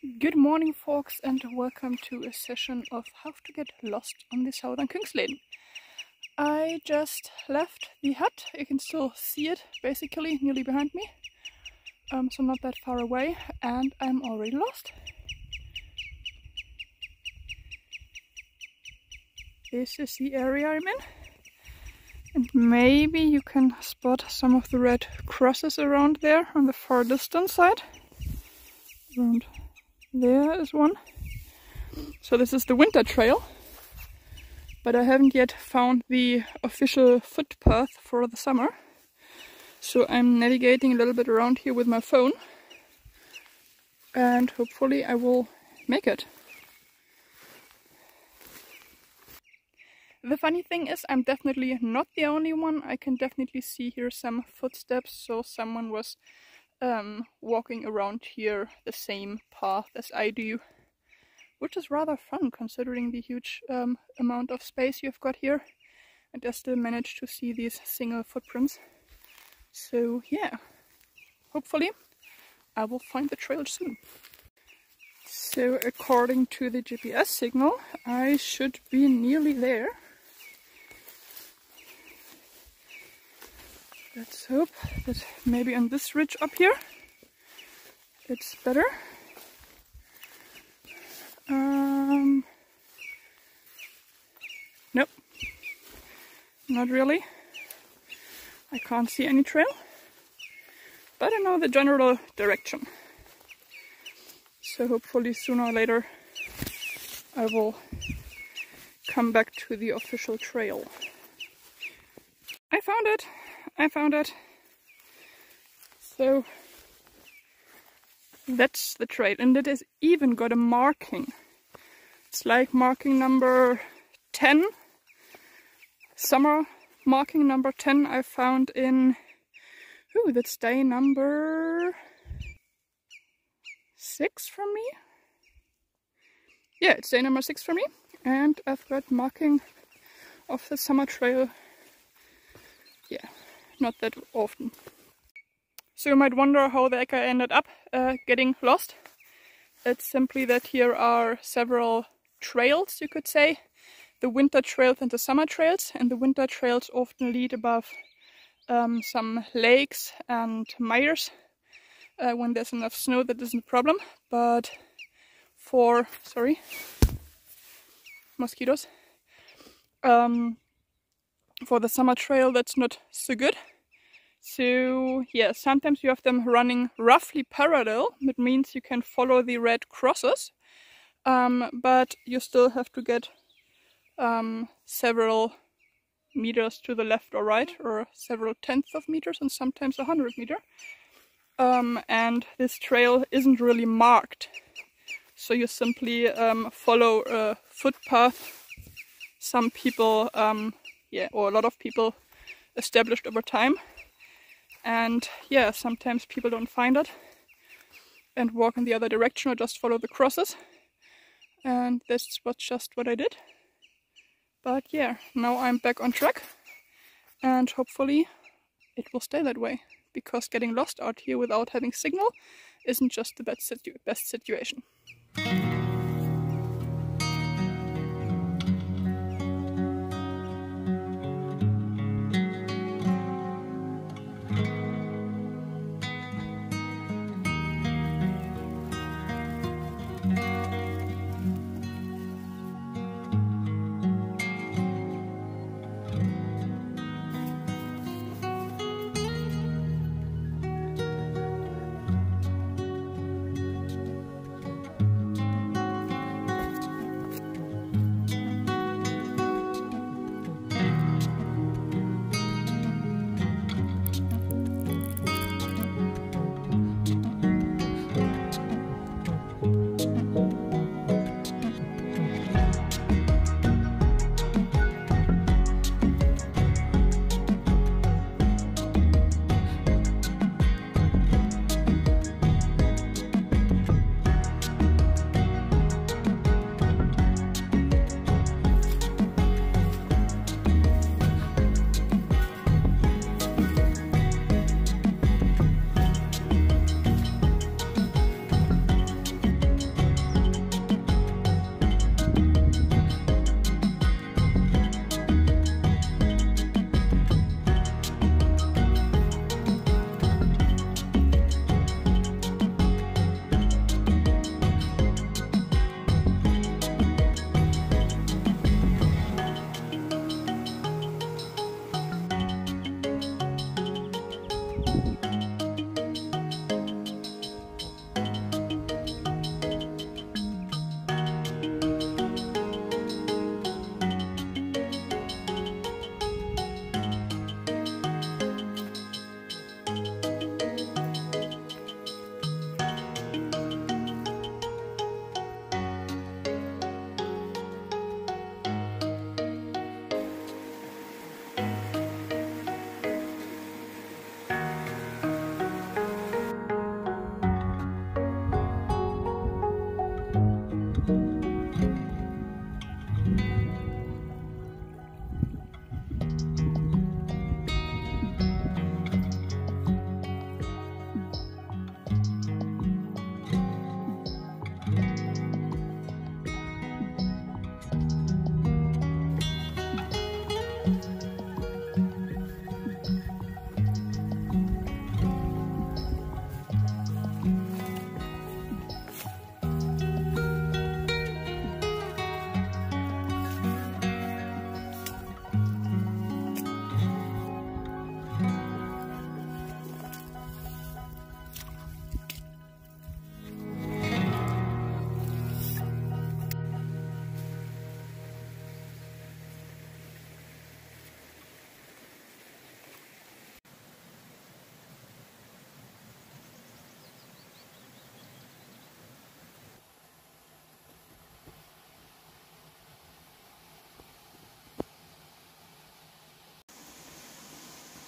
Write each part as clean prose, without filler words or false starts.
Good morning, folks, and welcome to a session of how to get lost on the southern Kungsleden. I just left the hut. You can still see it basically nearly behind me, so not that far away, and I'm already lost. This is the area I'm in, and maybe you can spot some of the red crosses around there on the far distant side. Around there is one. So this is the winter trail, but I haven't yet found the official footpath for the summer. So I'm navigating a little bit around here with my phone, and hopefully I will make it. The funny thing is, I'm definitely not the only one. I can definitely see here some footsteps, so someone was walking around here the same path as I do, which is rather fun considering the huge amount of space you've got here, and I still managed to see these single footprints. So yeah, hopefully I will find the trail soon. So according to the GPS signal, I should be nearly there. Let's hope that maybe on this ridge up here it's better. Nope, not really. I can't see any trail, but I know the general direction. So hopefully sooner or later I will come back to the official trail. I found it! I found it. So that's the trail, and it has even got a marking. It's like marking number 10. Summer marking number 10 I found in, that's day number 6 from me. Yeah, it's day number 6 for me, and I've got marking of the summer trail. Yeah, not that often. So you might wonder how the heck I ended up getting lost. It's simply that here are several trails, you could say. The winter trails and the summer trails, and the winter trails often lead above some lakes and meres. When there's enough snow, that isn't a problem, but for, sorry, mosquitoes. For the summer trail, that's not so good. So yeah, sometimes you have them running roughly parallel. That means you can follow the red crosses, but you still have to get several meters to the left or right, or several tenths of meters, and sometimes 100 meters. And this trail isn't really marked, so you simply follow a footpath. Some people, or a lot of people established over time. And yeah, sometimes people don't find it and walk in the other direction or just follow the crosses. And that's just what I did. But yeah, now I'm back on track, and hopefully it will stay that way, because getting lost out here without having signal isn't just the best situation.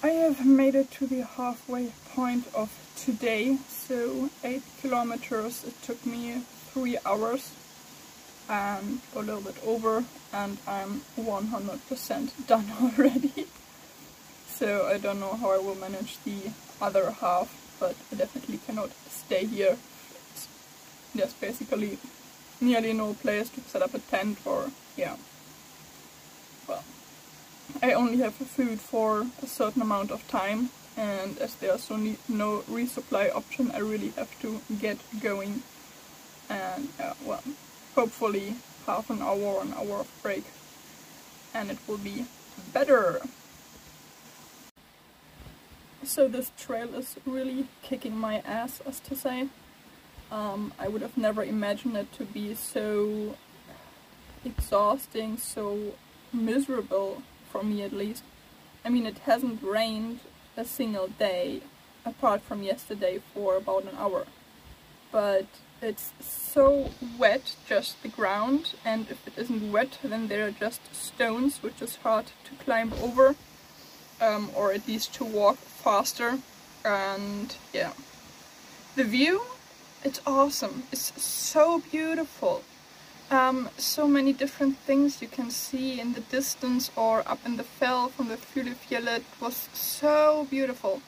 I have made it to the halfway point of today, so 8 kilometers. It took me 3 hours and a little bit over, and I'm 100% done already. So I don't know how I will manage the other half, but I definitely cannot stay here. There's basically nearly no place to set up a tent, or yeah. Well, I only have food for a certain amount of time, and as there's no resupply option, I really have to get going. And well, hopefully half an hour or an hour of break, and it will be better. So this trail is really kicking my ass, as to say. I would have never imagined it to be so exhausting, so miserable, for me at least. I mean, it hasn't rained a single day, apart from yesterday, for about an hour. But it's so wet, just the ground, and if it isn't wet, then there are just stones, which is hard to climb over, or at least to walk faster. And yeah, the view, it's awesome. It's so beautiful. So many different things you can see in the distance or up in the fell from the Fuglefjellet. Was so beautiful.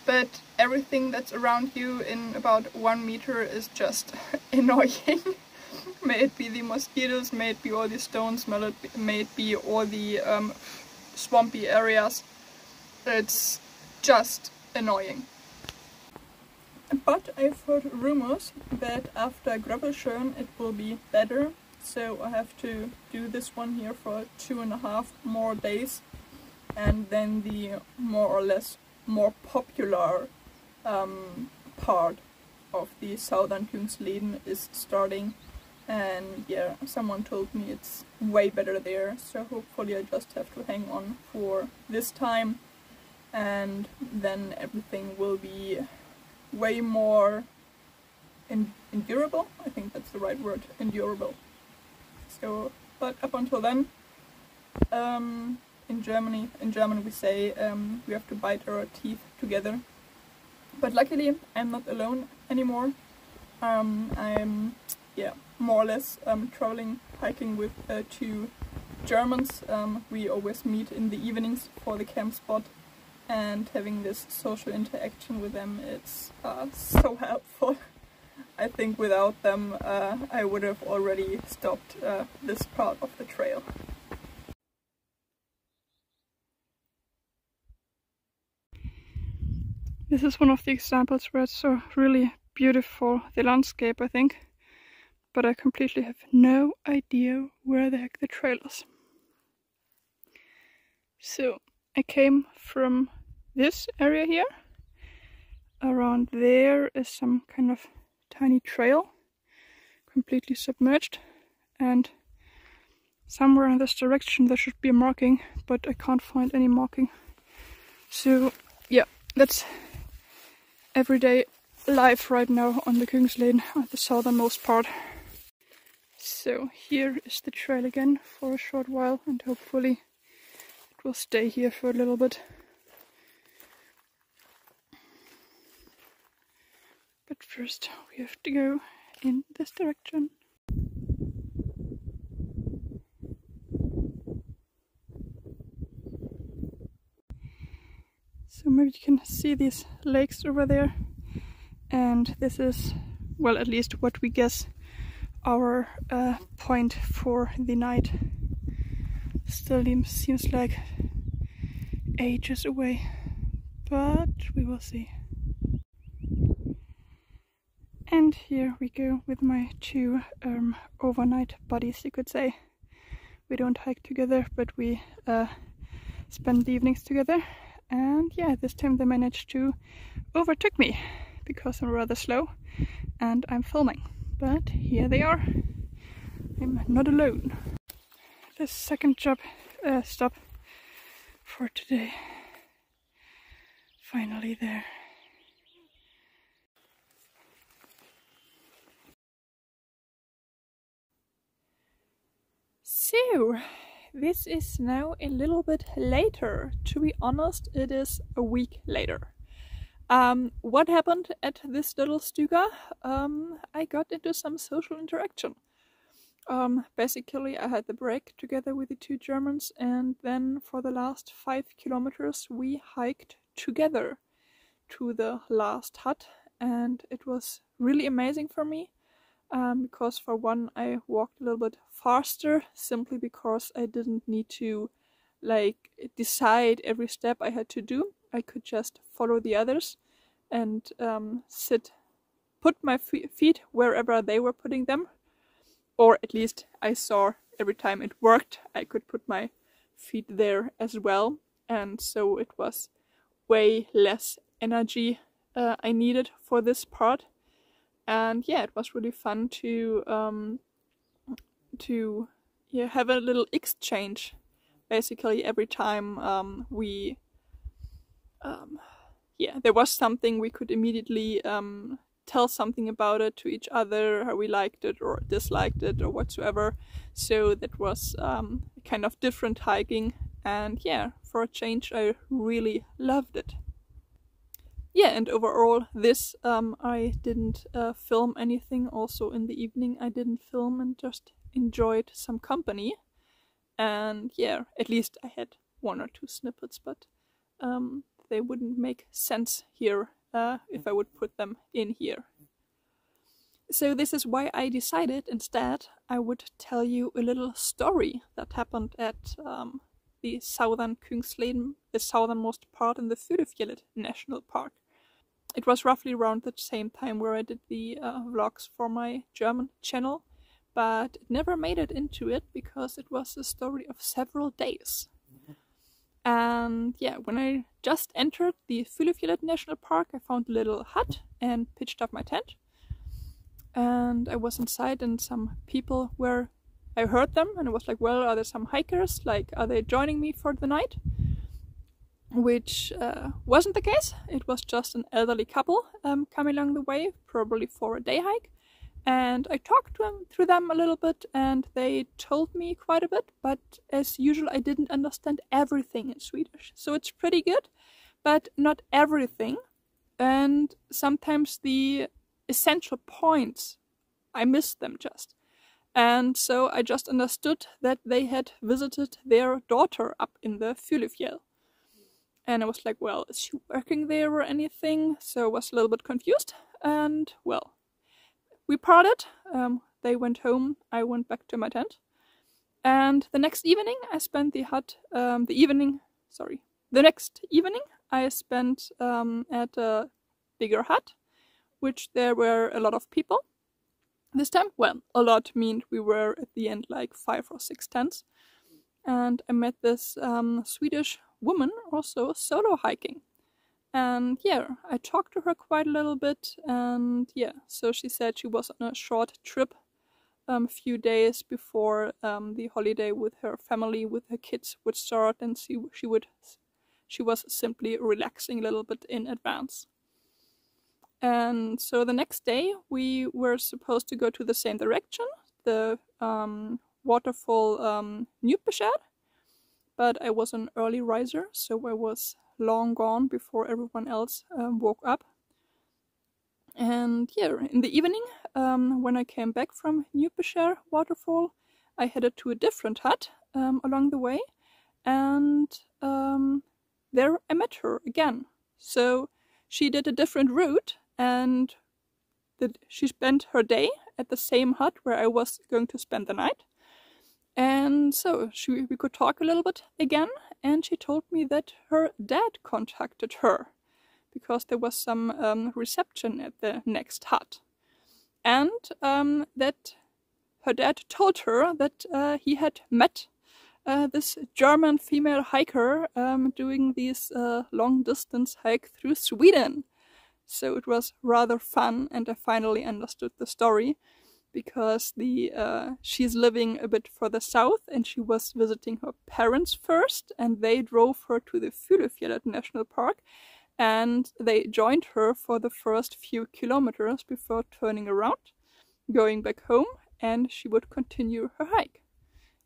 But everything that's around you in about 1 meter is just annoying. May it be the mosquitoes, may it be all the stones, may it be all the swampy areas. It's just annoying. But I've heard rumors that after Grabbelsjön it will be better, so I have to do this one here for 2.5 more days, and then the more or less more popular part of the southern Kungsleden is starting, and yeah, someone told me it's way better there, so hopefully I just have to hang on for this time, and then everything will be way more endurable. I think that's the right word, endurable. So, but up until then, in German we say we have to bite our teeth together. But luckily I'm not alone anymore. I'm more or less traveling, hiking with 2 Germans. We always meet in the evenings for the camp spot, and having this social interaction with them, it's so helpful. I think without them I would have already stopped this part of the trail. This is one of the examples where it's so really beautiful, the landscape, I think, but I completely have no idea where the heck the trail is. So I came from this area here. Around there is some kind of tiny trail, completely submerged, and somewhere in this direction there should be a marking, but I can't find any marking. So yeah, that's everyday life right now on the Kungsleden, at the southernmost part. So here is the trail again for a short while, and hopefully it will stay here for a little bit. But first we have to go in this direction. So maybe you can see these lakes over there, and this is, well, at least what we guess our point for the night. Still seems like ages away, but we will see. And here we go with my two overnight buddies, you could say. We don't hike together, but we spend the evenings together. And yeah, this time they managed to overtake me because I'm rather slow and I'm filming. But here they are. I'm not alone. The second stop for today. Finally there. So, this is now a little bit later. To be honest, it is a week later. What happened at this little stuga? I got into some social interaction. Basically, I had the break together with the two Germans, and then for the last 5 kilometers we hiked together to the last hut, and it was really amazing for me. Because for one, I walked a little bit faster, simply because I didn't need to decide every step I had to do. I could just follow the others and put my feet wherever they were putting them, or at least I saw every time it worked I could put my feet there as well, and so it was way less energy I needed for this part. And yeah, it was really fun to have a little exchange. Basically, every time there was something, we could immediately tell something about it to each other, how we liked it or disliked it or whatsoever. So that was kind of different hiking, and yeah, for a change, I really loved it. Yeah, and overall this I didn't film anything. Also in the evening I didn't film and just enjoyed some company. And yeah, at least I had 1 or 2 snippets, but they wouldn't make sense here if I would put them in here. So this is why I decided instead I would tell you a little story that happened at the southern Kungsleden, the southernmost part in the Verirrung National Park. It was roughly around the same time where I did the vlogs for my German channel, but it never made it into it because it was a story of several days. And yeah, when I just entered the Verirrung National Park, I found a little hut and pitched up my tent. And I was inside, and some people were, I heard them, and I was like, well, are there some hikers? Like, are they joining me for the night? Which wasn't the case. It was just an elderly couple coming along the way, probably for a day hike. And I talked to them a little bit, and they told me quite a bit, but as usual I didn't understand everything in Swedish. So it's pretty good, but not everything. And sometimes the essential points, I missed them just. And so I just understood that they had visited their daughter up in the Verirrung. And I was like, well, is she working there or anything? So I was a little bit confused. And well, we parted. They went home. I went back to my tent. And the next evening I spent the next evening I spent at a bigger hut, which there were a lot of people. This time, well, a lot meant we were at the end like 5 or 6 tents. And I met this Swedish woman also solo hiking. And yeah, I talked to her quite a little bit, and yeah, so she said she was on a short trip a few days before the holiday with her family, with her kids would start, and she was simply relaxing a little bit in advance. And so the next day we were supposed to go to the same direction, the waterfall Neue, but I was an early riser, so I was long gone before everyone else woke up. And yeah, in the evening, when I came back from Neue waterfall, I headed to a different hut along the way, and there I met her again. So she did a different route, and she spent her day at the same hut where I was going to spend the night. And so we could talk a little bit again, and she told me that her dad contacted her because there was some reception at the next hut. And that her dad told her that he had met this German female hiker doing these long-distance hike through Sweden. So it was rather fun, and I finally understood the story, because she's living a bit further south, and she was visiting her parents first, and they drove her to the Fuglefjellet National Park, and they joined her for the first few kilometers before turning around, going back home, and she would continue her hike.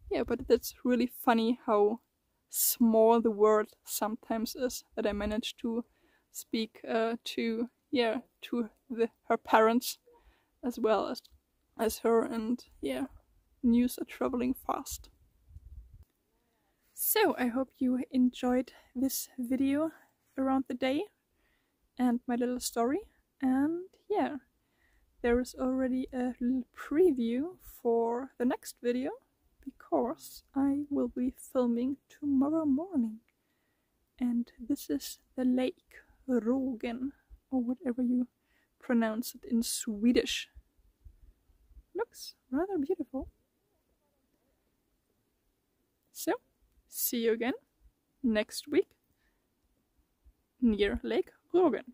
Yeah, but it's really funny how small the world sometimes is, that I managed to speak to her parents as well as her, and yeah, news are traveling fast. So I hope you enjoyed this video around the day and my little story, and yeah, there is already a little preview for the next video, because I will be filming tomorrow morning, and this is the lake Rågen, or whatever you pronounce it in Swedish. Looks rather beautiful. So, see you again next week near Lake Rågen.